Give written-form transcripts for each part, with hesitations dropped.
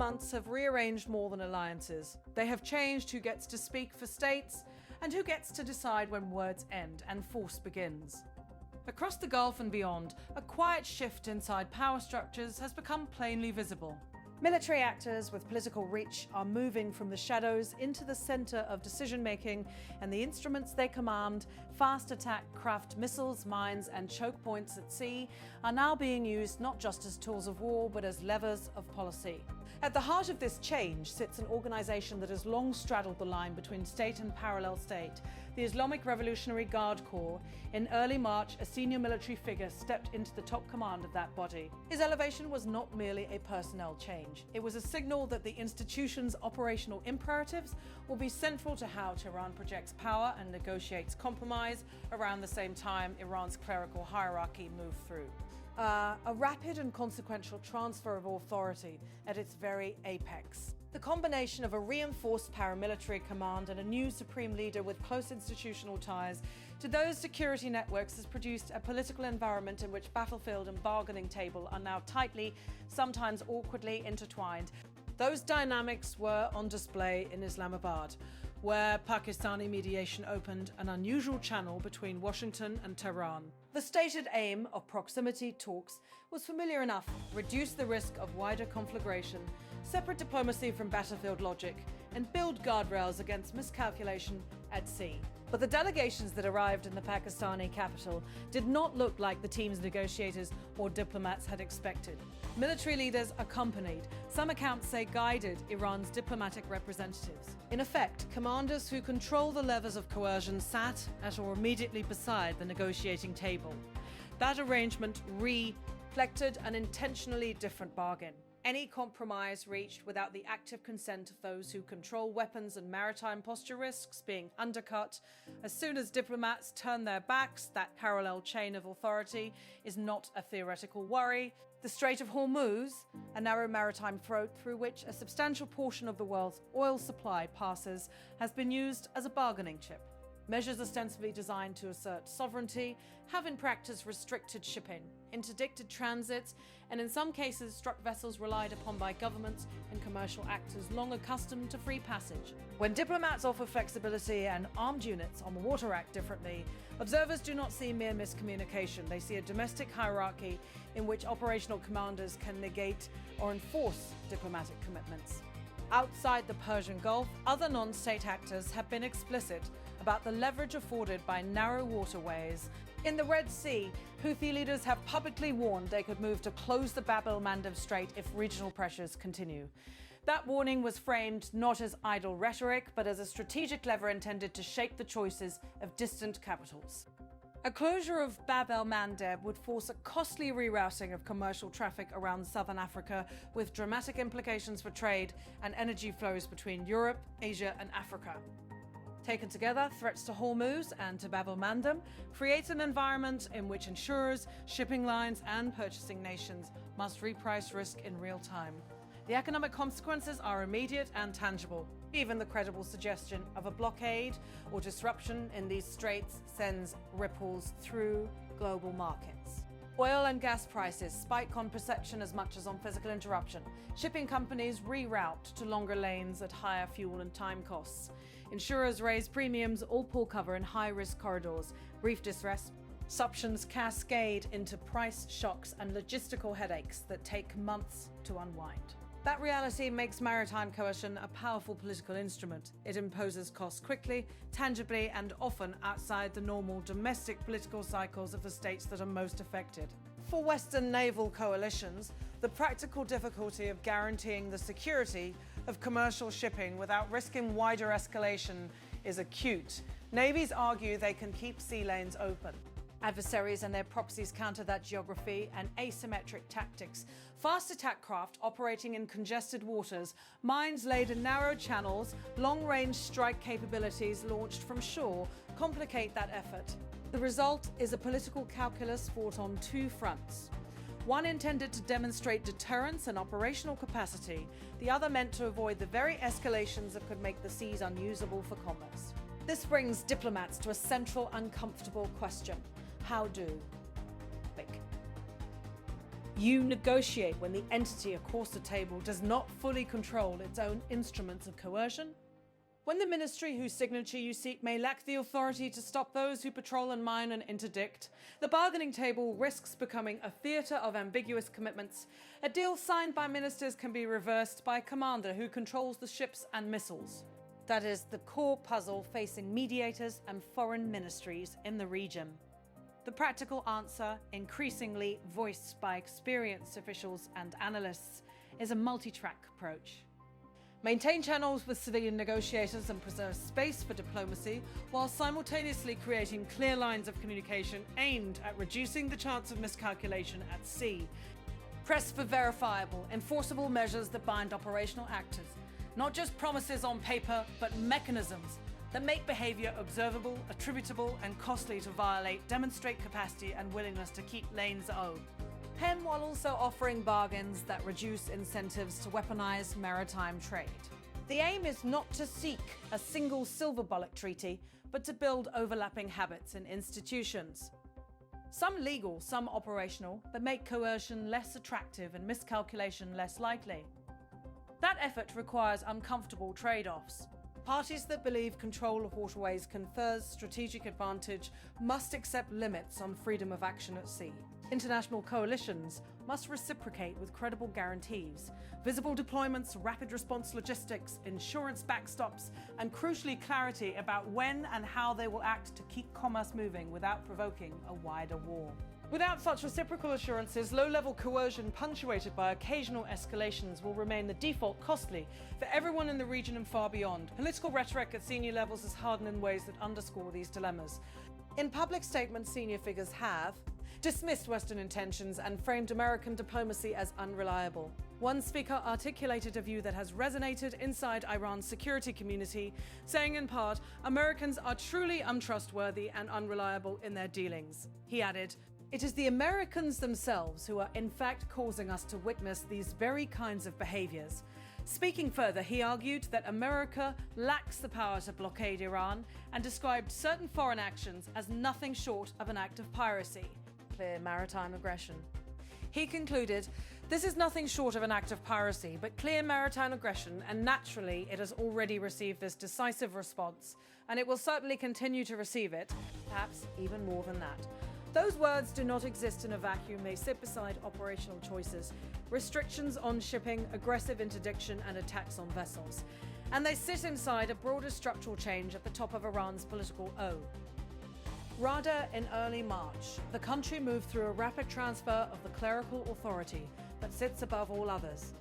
months have rearranged more than alliances. They have changed who gets to speak for states and who gets to decide when words end and force begins. Across the Gulf and beyond, a quiet shift inside power structures has become plainly visible. Military actors with political reach are moving from the shadows into the center of decision-making, and the instruments they command, fast attack craft missiles, mines, and choke points at sea, are now being used not just as tools of war, but as levers of policy. At the heart of this change sits an organization that has long straddled the line between state and parallel state, the Islamic Revolutionary Guard Corps. In early March, a senior military figure stepped into the top command of that body. His elevation was not merely a personnel change. It was a signal that the institution's operational imperatives will be central to how Tehran projects power and negotiates compromise around the same time Iran's clerical hierarchy moved through. A rapid and consequential transfer of authority at its very apex. The combination of a reinforced paramilitary command and a new supreme leader with close institutional ties to those security networks has produced a political environment in which battlefield and bargaining table are now tightly, sometimes awkwardly intertwined. Those dynamics were on display in Islamabad, where Pakistani mediation opened an unusual channel between Washington and Tehran. The stated aim of proximity talks was familiar enough: reduce the risk of wider conflagration, separate diplomacy from battlefield logic, and build guardrails against miscalculation at sea. But the delegations that arrived in the Pakistani capital did not look like the team's negotiators or diplomats had expected. Military leaders accompanied, some accounts say guided, Iran's diplomatic representatives. In effect, commanders who control the levers of coercion sat at or immediately beside the negotiating table. That arrangement reflected an intentionally different bargain. Any compromise reached without the active consent of those who control weapons and maritime posture risks being undercut. As soon as diplomats turn their backs, that parallel chain of authority is not a theoretical worry. The Strait of Hormuz, a narrow maritime throat through which a substantial portion of the world's oil supply passes, has been used as a bargaining chip. Measures ostensibly designed to assert sovereignty have in practice restricted shipping, interdicted transits, and in some cases struck vessels relied upon by governments and commercial actors long accustomed to free passage. When diplomats offer flexibility and armed units on the water act differently, observers do not see mere miscommunication. They see a domestic hierarchy in which operational commanders can negate or enforce diplomatic commitments. Outside the Persian Gulf, other non-state actors have been explicit about the leverage afforded by narrow waterways. In the Red Sea, Houthi leaders have publicly warned they could move to close the el-Mandeb Strait if regional pressures continue. That warning was framed not as idle rhetoric, but as a strategic lever intended to shape the choices of distant capitals. A closure of Bab el-Mandeb would force a costly rerouting of commercial traffic around southern Africa, with dramatic implications for trade and energy flows between Europe, Asia, and Africa. Taken together, threats to Hormuz and to Bab el-Mandeb create an environment in which insurers, shipping lines, and purchasing nations must reprice risk in real time. The economic consequences are immediate and tangible. Even the credible suggestion of a blockade or disruption in these straits sends ripples through global markets. Oil and gas prices spike on perception as much as on physical interruption. Shipping companies reroute to longer lanes at higher fuel and time costs. Insurers raise premiums, all pull cover in high-risk corridors. Brief distress disruptions cascade into price shocks and logistical headaches that take months to unwind. That reality makes maritime coercion a powerful political instrument. It imposes costs quickly, tangibly, and often outside the normal domestic political cycles of the states that are most affected. For Western naval coalitions, the practical difficulty of guaranteeing the security of commercial shipping without risking wider escalation is acute. Navies argue they can keep sea lanes open. Adversaries and their proxies counter that geography and asymmetric tactics. Fast attack craft operating in congested waters, mines laid in narrow channels, long-range strike capabilities launched from shore complicate that effort. The result is a political calculus fought on two fronts. One intended to demonstrate deterrence and operational capacity, the other meant to avoid the very escalations that could make the seas unusable for commerce. This brings diplomats to a central, uncomfortable question. How do? You negotiate when the entity across the table does not fully control its own instruments of coercion. When the ministry whose signature you seek may lack the authority to stop those who patrol and mine and interdict, the bargaining table risks becoming a theatre of ambiguous commitments. A deal signed by ministers can be reversed by a commander who controls the ships and missiles. That is the core puzzle facing mediators and foreign ministries in the region. The practical answer, increasingly voiced by experienced officials and analysts, is a multi-track approach. Maintain channels with civilian negotiators and preserve space for diplomacy, while simultaneously creating clear lines of communication aimed at reducing the chance of miscalculation at sea. Press for verifiable, enforceable measures that bind operational actors. Not just promises on paper, but mechanisms that make behavior observable, attributable, and costly to violate, demonstrate capacity and willingness to keep lanes owed. Pen while also offering bargains that reduce incentives to weaponize maritime trade. The aim is not to seek a single silver bullet treaty, but to build overlapping habits and institutions. Some legal, some operational, that make coercion less attractive and miscalculation less likely. That effort requires uncomfortable trade-offs. Parties that believe control of waterways confers strategic advantage must accept limits on freedom of action at sea. International coalitions must reciprocate with credible guarantees, visible deployments, rapid response logistics, insurance backstops, and crucially clarity about when and how they will act to keep commerce moving without provoking a wider war. Without such reciprocal assurances, low-level coercion punctuated by occasional escalations will remain the default, costly for everyone in the region and far beyond. Political rhetoric at senior levels has hardened in ways that underscore these dilemmas. In public statements, senior figures have dismissed Western intentions and framed American diplomacy as unreliable. One speaker articulated a view that has resonated inside Iran's security community, saying in part, Americans are truly untrustworthy and unreliable in their dealings. He added, "It is the Americans themselves who are in fact causing us to witness these very kinds of behaviors." Speaking further, he argued that America lacks the power to blockade Iran and described certain foreign actions as nothing short of an act of piracy. Clear maritime aggression. He concluded, "This is nothing short of an act of piracy, but clear maritime aggression, and naturally it has already received this decisive response, and it will certainly continue to receive it, perhaps even more than that." Those words do not exist in a vacuum. They sit beside operational choices, restrictions on shipping, aggressive interdiction, and attacks on vessels. And they sit inside a broader structural change at the top of Iran's political O. Rather, in early March, the country moved through a rapid transfer of the clerical authority that sits above all others.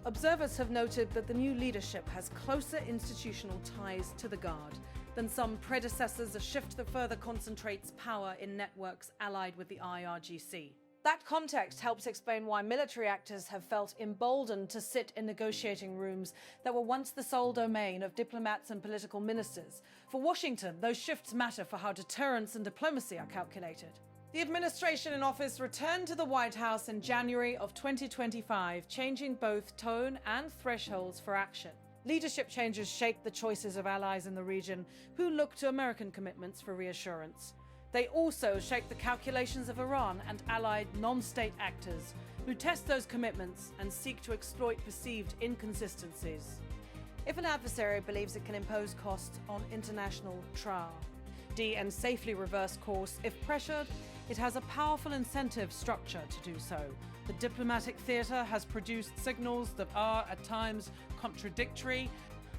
Observers have noted that the new leadership has closer institutional ties to the Guard than some predecessors, a shift that further concentrates power in networks allied with the IRGC. That context helps explain why military actors have felt emboldened to sit in negotiating rooms that were once the sole domain of diplomats and political ministers. For Washington, those shifts matter for how deterrence and diplomacy are calculated. The administration in office returned to the White House in January of 2025, changing both tone and thresholds for action. Leadership changes shaped the choices of allies in the region who look to American commitments for reassurance. They also shape the calculations of Iran and allied non-state actors who test those commitments and seek to exploit perceived inconsistencies. If an adversary believes it can impose costs on international travel and safely reverse course, if pressured, it has a powerful incentive structure to do so. The diplomatic theatre has produced signals that are, at times, contradictory.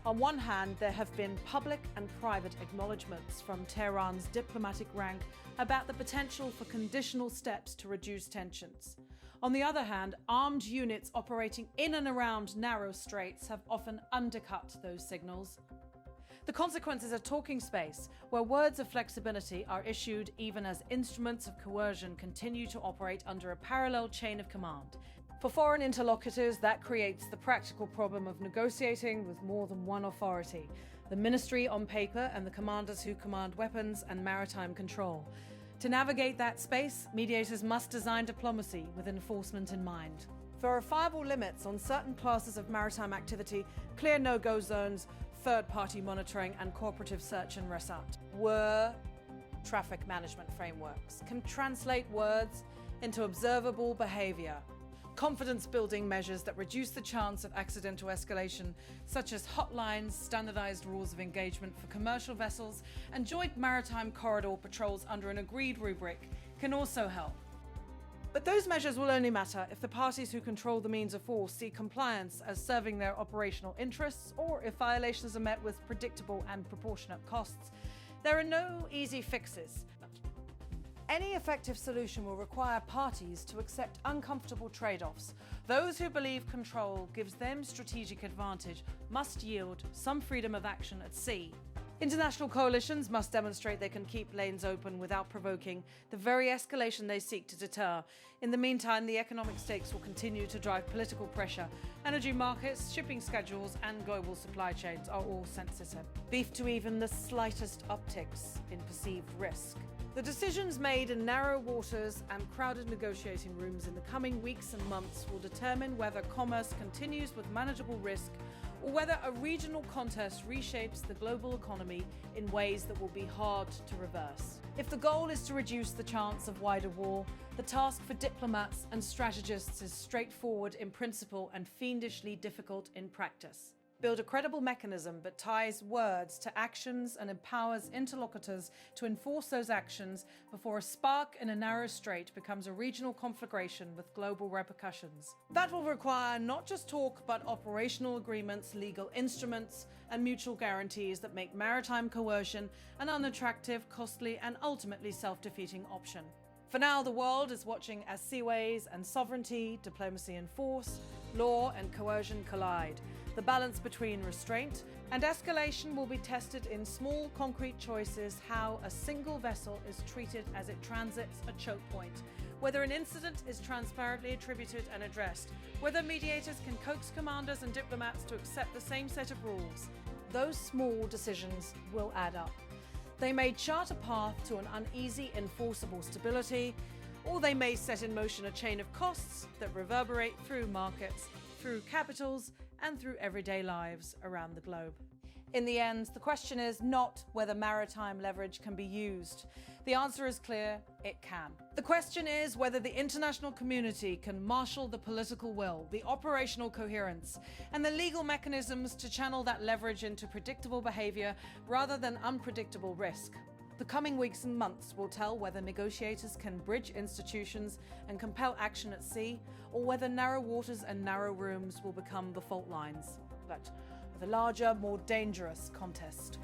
On one hand, there have been public and private acknowledgements from Tehran's diplomatic rank about the potential for conditional steps to reduce tensions. On the other hand, armed units operating in and around narrow straits have often undercut those signals. The consequence is a talking space where words of flexibility are issued even as instruments of coercion continue to operate under a parallel chain of command. For foreign interlocutors, that creates the practical problem of negotiating with more than one authority, the ministry on paper and the commanders who command weapons and maritime control. To navigate that space, mediators must design diplomacy with enforcement in mind. Verifiable limits on certain classes of maritime activity, clear no-go zones, third-party monitoring, and cooperative search and rescue were traffic management frameworks can translate words into observable behavior. confidence-building measures that reduce the chance of accidental escalation, such as hotlines, standardized rules of engagement for commercial vessels, and joint maritime corridor patrols under an agreed rubric, can also help. But those measures will only matter if the parties who control the means of force see compliance as serving their operational interests, or if violations are met with predictable and proportionate costs. There are no easy fixes. Any effective solution will require parties to accept uncomfortable trade-offs. Those who believe control gives them strategic advantage must yield some freedom of action at sea. International coalitions must demonstrate they can keep lanes open without provoking the very escalation they seek to deter. In the meantime, the economic stakes will continue to drive political pressure. Energy markets, shipping schedules, and global supply chains are all sensitive. Beef to even the slightest upticks in perceived risk. The decisions made in narrow waters and crowded negotiating rooms in the coming weeks and months will determine whether commerce continues with manageable risk, or whether a regional contest reshapes the global economy in ways that will be hard to reverse. If the goal is to reduce the chance of wider war, the task for diplomats and strategists is straightforward in principle and fiendishly difficult in practice. Build a credible mechanism that ties words to actions and empowers interlocutors to enforce those actions before a spark in a narrow strait becomes a regional conflagration with global repercussions. That will require not just talk, but operational agreements, legal instruments, and mutual guarantees that make maritime coercion an unattractive, costly, and ultimately self-defeating option. For now, the world is watching as seaways and sovereignty, diplomacy and force, law and coercion collide. The balance between restraint and escalation will be tested in small, concrete choices: how a single vessel is treated as it transits a choke point, whether an incident is transparently attributed and addressed, whether mediators can coax commanders and diplomats to accept the same set of rules. Those small decisions will add up. They may chart a path to an uneasy, enforceable stability, or they may set in motion a chain of costs that reverberate through markets, through capitals, and through everyday lives around the globe. In the end, the question is not whether maritime leverage can be used. The answer is clear: it can. The question is whether the international community can marshal the political will, the operational coherence, and the legal mechanisms to channel that leverage into predictable behavior rather than unpredictable risk. The coming weeks and months will tell whether negotiators can bridge institutions and compel action at sea, or whether narrow waters and narrow rooms will become the fault lines. But the larger, more dangerous contest.